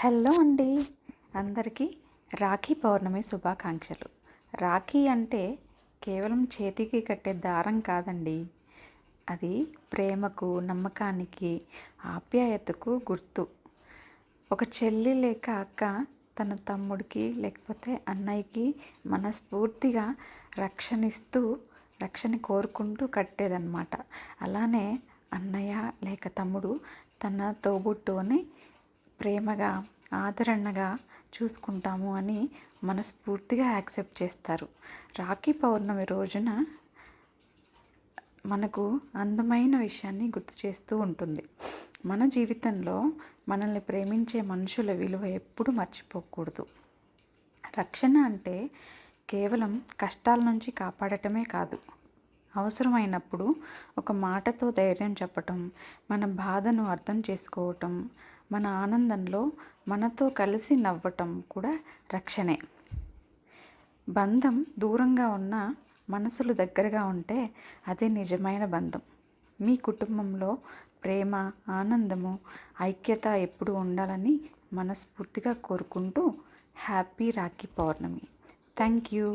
Hello అండి, అందరికీ రాఖీ పౌర్ణమి శుభాకాంక్షలు. రాఖీ అంటే కేవలం చేతికి కట్టే దారం కాదండి. అది ప్రేమకు, నమ్మకానికి, ఆప్యాయతకు గుర్తు. ఒక చెల్లి లేక అక్క తన తమ్ముడికి లేకపోతే అన్నయ్యకి మనస్ఫూర్తిగా రక్షణిస్తూ రక్షణ కోరుకుంటూ కట్టేదన్నమాట. అలానే అన్నయ్య లేక తమ్ముడు తన తోబుట్టువుని ప్రేమగా, ఆదరణగా చూసుకుంటాము అని మనస్ఫూర్తిగా యాక్సెప్ట్ చేస్తారు. రాఖీ పౌర్ణమి రోజున మనకు అందమైన విషయాన్ని గుర్తు చేస్తూ ఉంటుంది. మన జీవితంలో మనల్ని ప్రేమించే మనుషుల విలువ ఎప్పుడూ మర్చిపోకూడదు. రక్షణ అంటే కేవలం కష్టాల నుంచి కాపాడటమే కాదు, అవసరమైనప్పుడు ఒక మాటతో ధైర్యం చెప్పటం, మన బాధను అర్థం చేసుకోవటం, మన ఆనందంలో మనతో కలిసి నవ్వటం కూడా రక్షణే. బంధం దూరంగా ఉన్న మనసులు దగ్గరగా ఉంటే అదే నిజమైన బంధం. మీ కుటుంబంలో ప్రేమ, ఆనందము, ఐక్యత ఎప్పుడూ ఉండాలని మనస్ఫూర్తిగా కోరుకుంటూ happy Rakhi Pournami. Thank you.